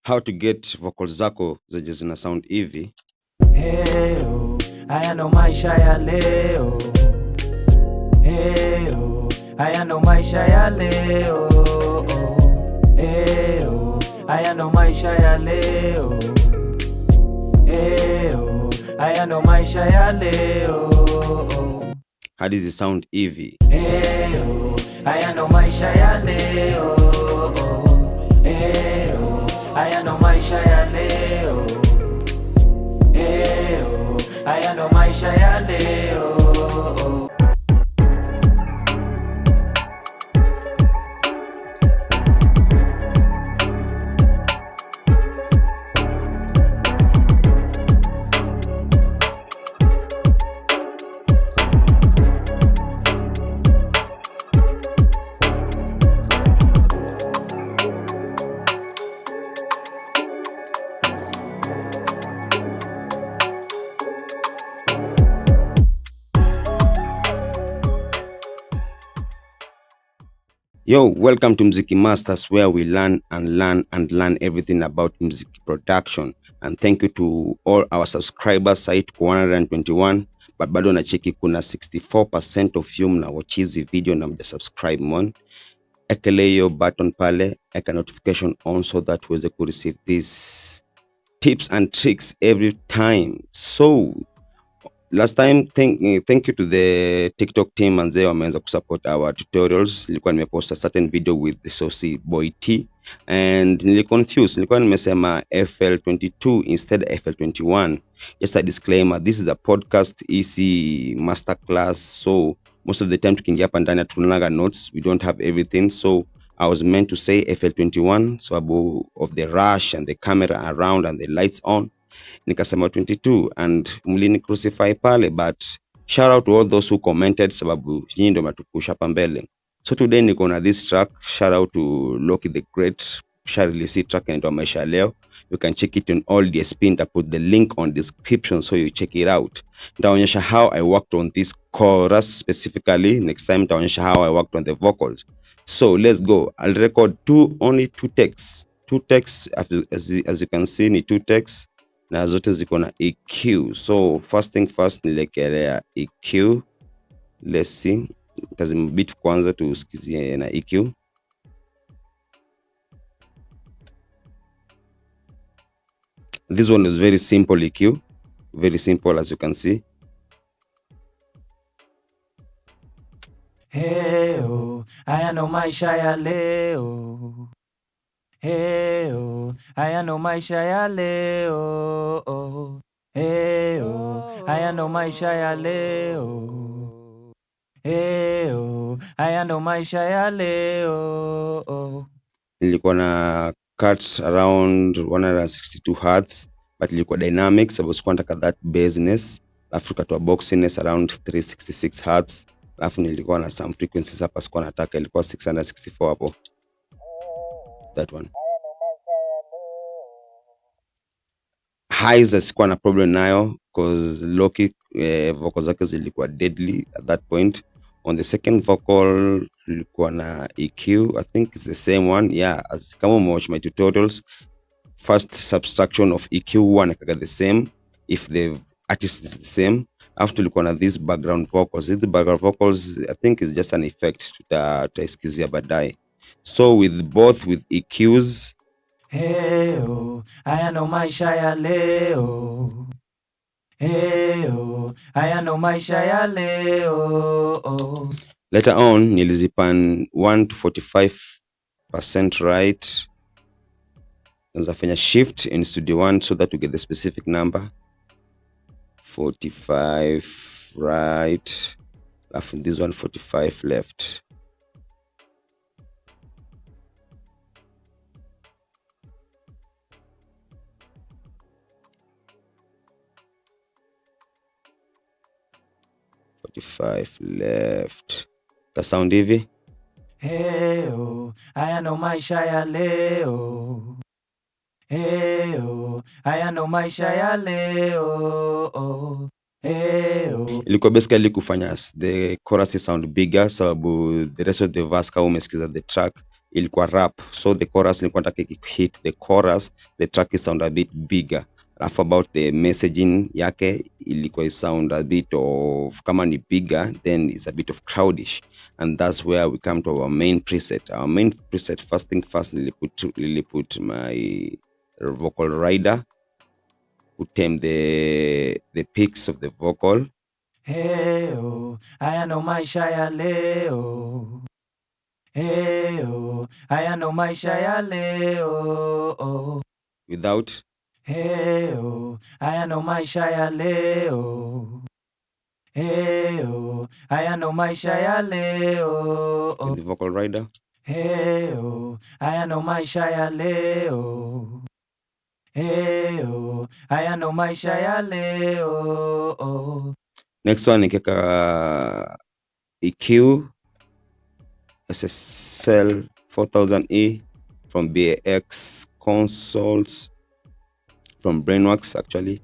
how to get vocals zako zenye zina sound hivi. Heyo, haya ndo maisha ya leo. Heyo, haya ndo maisha ya leo. Heyo, haya ndo maisha ya leo. Heyo, haya ndo maisha ya leo. Hadi zi sound hivi. Heyo, haya ndo maisha ya leo. Heyo, haya ndo maisha ya leo. Heyo, haya ndo maisha ya leo. Yo, welcome to Mziki Masters, where we learn everything about music production. And thank you to all our subscribers. Site 121, but bado na cheki kuna 64% of you mna watch hizi video na mja subscribe mon. Ekele hiyo button pale, eka notification on so that uweze ku receive these tips and tricks every time. So last time, thank you to the TikTok team and they wameanza kusupport our tutorials. Nilikuwa nimepost a certain video with the Saucy Boy T and nilikuwa nimesema FL22 instead FL21. Just a disclaimer, this is a podcast EC masterclass, so most of the time tukiingia hapa ndani tunaga notes, we don't have everything, so I was meant to say FL21 sababu of the rush and the camera around and the lights on, nikasema 22 and mlini crucify pale, but shout out to all those who commented sababu nyinyi ndio mtupusha hapa mbele. So today niko na this track, shout out to Lowki the Great, release track and Maisha leo. You can check it on all DSP, and I put the link on description so you check it out. Nitaonyesha how I worked on this chorus specifically. Next time nitaonyesha how I worked on the vocals. So let's go. I'll record only two takes. As you can see ni two takes na zote ziko na EQ. So first thing first nilekelea EQ. Let's see. Tazima beat kwanza tusikizie na EQ. This one is very simple EQ. Very simple as you can see. Heyo, haya ndo maisha ya leo. Heyo, haya ndo maisha ya leo. Heyo, haya ndo maisha ya leo. Heyo, haya ndo maisha ya leo. Nilikuwa na cut around 162 Hz, but ilikuwa dynamic sababu sikuwa nataka that bassness. Alafu tukatoa boxiness around 366 Hz. Alafu nilikuwa na some frequencies hapa sikuwa nataka, ilikuwa 664 hapo. That one. Highs sikuwa na problem nayo because Lowki vocals zake zilikuwa deadly at that point. On the second vocal tulikuwa na EQ, I think it's the same one. Yeah, as kama watch my tutorials, first subtraction of EQ one ikaga the same if the artist is the same. After tulikuwa na this background vocals. The background vocals I think is just an effect tutasikizia baadaye. So with EQs. Heyo, haya ndo maisha ya leo. Heyo, haya ndo maisha ya leo. Later on nilizipan 1 to 45% right. Nzafanya shift in studio 1 so that we get the specific number. 45 right. After this one 45 left. Left. Ka sound hivi. Heyo, haya ndo maisha ya leo. Heyo, haya ndo maisha ya leo. Heyo. Ilikuwa basically kufanya the chorus sound bigger sababu the rest of the verse kama umesikiza the track ilikuwa rap, so the chorus nilikuwa nataka hit the chorus, the track is sound a bit bigger, alafu about the messaging yake ilikuwa sound a bit of, kama ni bigger then it's a bit of crowdish, and that's where we come to our main preset. Our main preset, first thing first, niliput my vocal rider to tame the peaks of the vocal. Heyo, haya ndo maisha ya leo. Heyo, haya ndo maisha ya leo. Without. Heyo, haya ndo maisha ya leo. Heyo, haya ndo maisha ya leo. Okay, the vocal rider. Heyo, haya ndo maisha ya leo. Heyo, haya ndo maisha ya leo. Next one nikeka EQ SSL 4000E from BAX consoles, from Brainworks actually.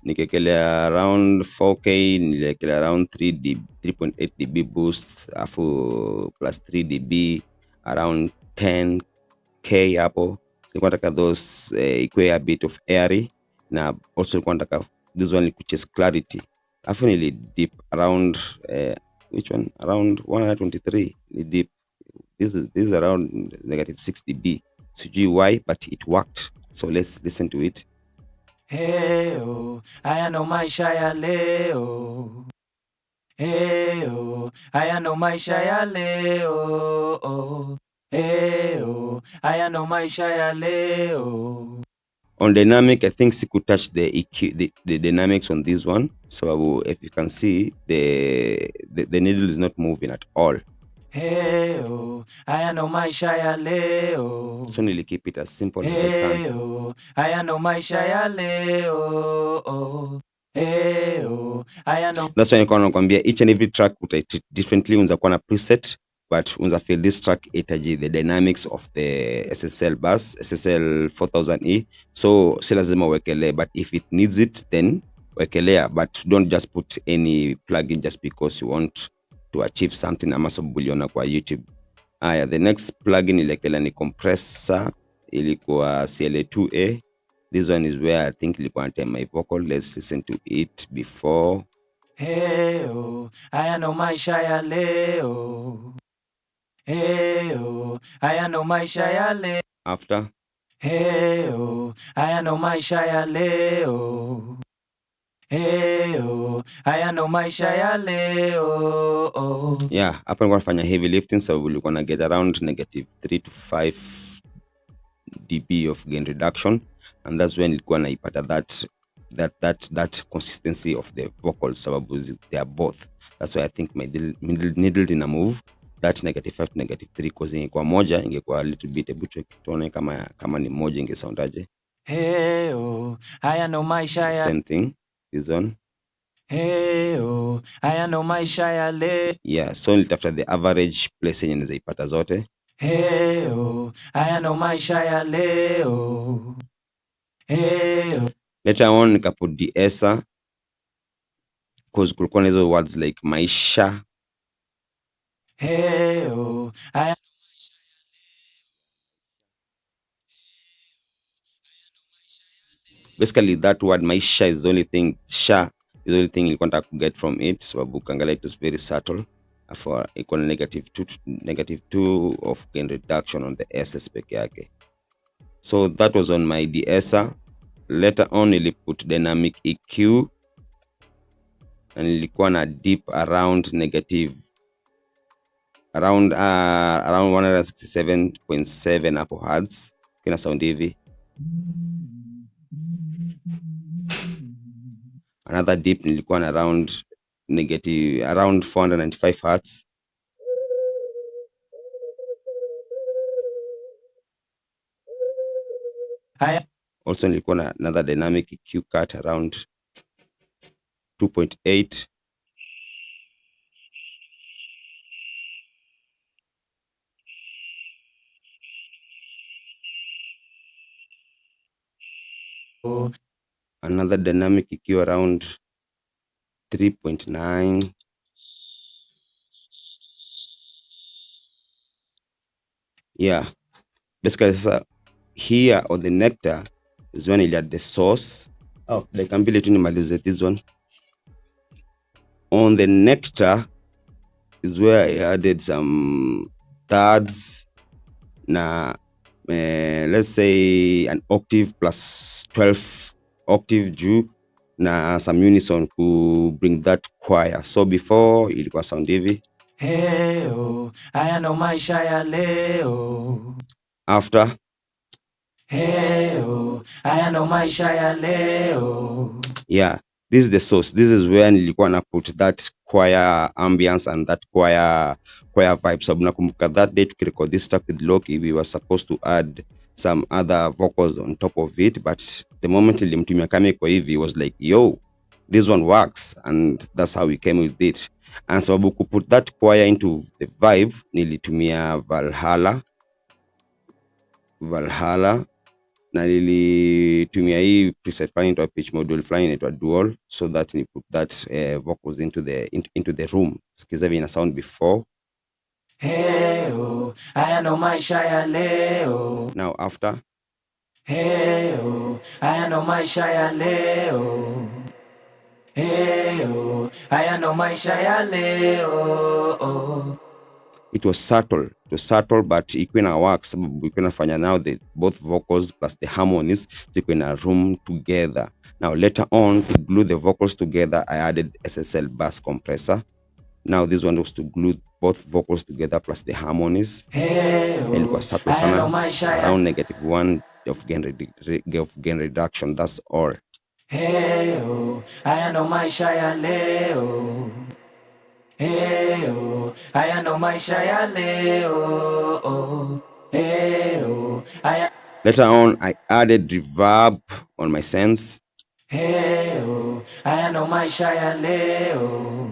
Nikekelea around 4K, niliekelea around 3.8 dB boost, afu plus 3 dB, around 10K hapo. Nilikuwa nataka those ikwe a bit of airy, na also nilikuwa nataka this one kuchase clarity. Afu nili deep around which one, around 123 ni deep. This is around -6 dB. Sijui why, but it worked. So let's listen to it. Heyo, haya ndo maisha ya leo. Heyo, haya ndo maisha ya leo. Heyo, haya ndo maisha ya leo. On dynamic, I think she could touch the EQ, the dynamics on this one. So if you can see, the needle is not moving at all. Heyo, haya ndo maisha ya leo. So nearly keep it as simple as I can. Heyo, haya ndo maisha ya leo. Heyo, haya ndo. That's why nilikuwa nakwambia each and every track utai differently, unaweza kuwa na preset, but unaweza feel this track itaji the dynamics of the SSL bus, SSL 4000E. So si lazima uwekelee, but if it needs it then wekelea, but don't just put any plugin just because you want to achieve something ama sababu uliona kwa YouTube. Aya, the next plugin ilekela ni compressor, ilikuwa CLA2A. This one is where I think ilikuwa na my vocal. Let's listen to it before. Heyo, haya ndo maisha ya leo. Heyo, haya ndo maisha ya leo. After. Heyo, haya ndo maisha ya leo. Heyo, haya ndo maisha ya leo. Yeah, hapa nilikuwa nafanya heavy lifting, so ulikuwa na get around -3 to 5 dB of gain reduction, and that's when ilikuwa naipata that consistency of the vocals, sababu they are both. That's why I think my needle in a move that -5 to -3, cause ingekuwa moja ingekuwa a little bit able to tuone kama ni moja ingesoundaje. Heyo, haya ndo maisha ya. Same thing this one. Heyo, haya ndo maisha ya leo. Yeah, so nilitafuta the average place yenye nizaipata zote. Heyo, haya ndo maisha ya leo. Heyo. Later on nikaput de-esser, cause kulikuwa na hizo words like Maisha. Heyo, haya. Basically that word Maisha is the only thing, sha is the only thing ilikuwa nataka ku get from it, sababu ukiangalia it was very subtle, for equal -2 of gain reduction on the SS peke yake. So that was on my de-esser. Later on niliput dynamic EQ, and ilikuwa na deep around around 167.7 hapo hertz, kina sound hivi. Another deep nilikuwa na around 495 hertz. Also nilikuwa na another dynamic EQ cut around 2.8. Another dynamic EQ around 3.9. Yeah, basically here on the nectar is when you add the sauce. Oh, dakika mbili tu nimalize this one. On the nectar is where I added some THATs na let's say an octave plus 12 octave juu na some unison to bring that choir. So before ilikuwa sound hivi. Heyo, haya ndo maisha ya leo. After. Heyo, haya ndo maisha ya leo. Yeah, this is the source. This is where nilikuwa na put that choir ambience and that choir vibe. So nakumbuka that day tukirecord this track with Lowki, we were supposed to add some other vocals on top of it, but the moment nilimtumia kama iko hivi, he was like, yo, this one works, and that's how we came with it. And sababu ku put that choir into the vibe, nilitumia Valhalla na nilitumia hii preset fulani inaitwa pitch module fulani inaitwa dual, so that ni put that vocals into the room. Sikiza vile ina sound before. Heyo, haya ndo maisha ya leo. Now after. Heyo, haya ndo maisha ya leo. Heyo, haya ndo maisha ya leo. It was subtle but iko na work sababu iko nafanya now the both vocals plus the harmonies ziko in a room together. Now later on, to glue the vocals together, I added SSL bass compressor. Now this one was to glue both vocals together plus the harmonies. Ilikuwa subtle sana, around -1 of gain reduction. That's all. Heyo, haya ndo maisha ya leo. Heyo, haya ndo maisha ya leo. Heyo, haya. Later on, I added reverb on my sense. Heyo, haya ndo maisha ya leo.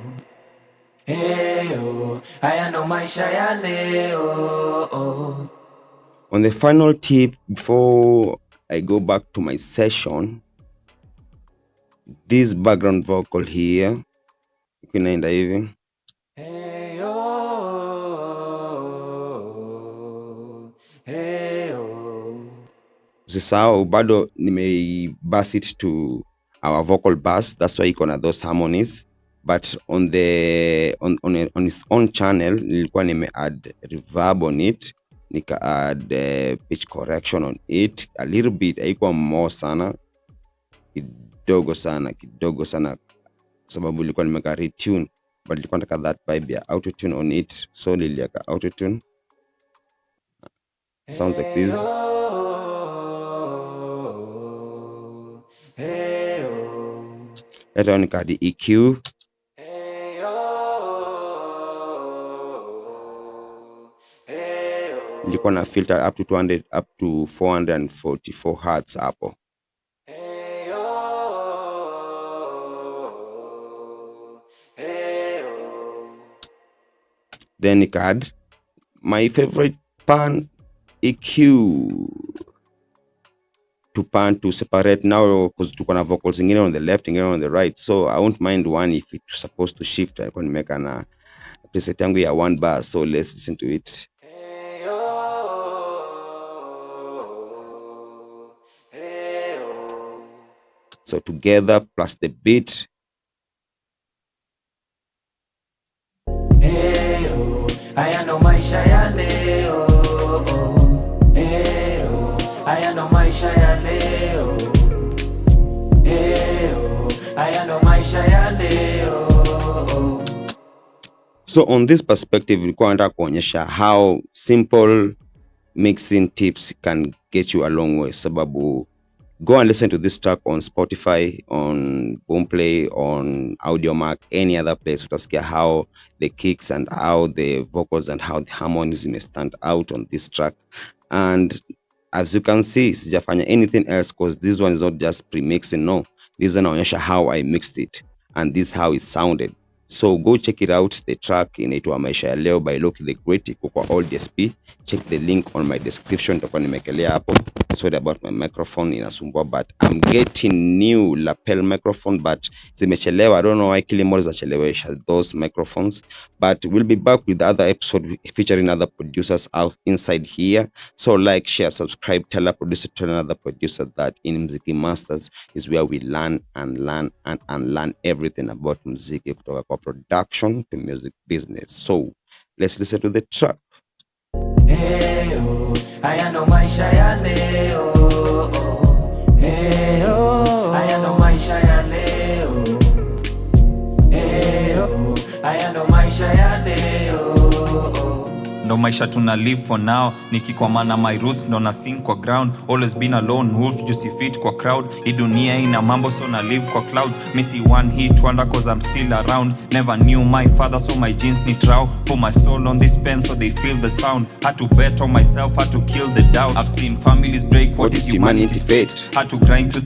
Heyo, haya ndo maisha ya leo. On the final tip, before I go back to my session, this background vocal here, inaenda hivi. Heyo, heyo. Usisahau bado nimebass it to our vocal bass, that's why iko na those harmonies. But on its own channel nilikuwa nime add reverb on it, nika add pitch correction on it a little bit, haikuwa more sana, kidogo sana sababu ilikuwa nimeka retune, but ilikuwa nataka that vibe ya autotune on it, so niliweka autotune. Sounds like this. Later on nika add EQ. Ilikuwa na filter up to 200 up to 444 hertz hapo. Then nika add my favorite pan EQ to pan to separate now, because tuko na vocals ingine on the left, ingine on the right, so I won't mind one if it's supposed to shift. Alikuwa nimeka na preset yangu ya one bar, so let's listen to it. So together plus the beat. Heyo, haya ndo maisha ya leo. Heyo, haya ndo maisha ya leo. Heyo, haya ndo maisha ya leo. So on this perspective, nilikuwa nataka kuonyesha how simple mixing tips can get you a long way, sababu go and listen to this track on Spotify, on Boomplay, on Audiomack, any other place. Utasikia how the kicks and how the vocals and how the harmonies may stand out on this track. And as you can see, sijafanya anything else, because this one is not just pre-mixing, no. This is naonyesha how I mixed it, and this is how it sounded. So go check it out. The track inaitwa Maisha ya Leo by Lowki the Great, iko kwa all DSP. Check the link on my description, nitakuwa nimekelea hapo. Sorry about my microphone, inasumbua, but I'm getting new lapel microphone, but zimechelewa. I don't know why Kilimall zachelewesha those microphones, but we'll be back with the other episode featuring other producers out inside here. So like, share, subscribe, tell a producer, tell another producer that in Mziki Masters is where we learn and learn and unlearn everything about muziki, kutoka kwa production to music business. So let's listen to the track. Hey, oh, haya ndo maisha ya leo. Hey, oh, haya ndo maisha ya leo. Hey, oh, haya ndo maisha ya leo. Ndo maisha tuna live for now. Nikikwamana my roots ndo na sing kwa ground. Always been alone, wolf juicy fit kwa crowd. Hii dunia ina mambo so na live kwa clouds. Missy one hit wonder cause I'm still around. Never knew my father so my jeans need trow. Put my soul on this pen so they feel the sound. Had to bet on myself, had to kill the doubt. I've seen families break, what is humanity's fate? Had to grind to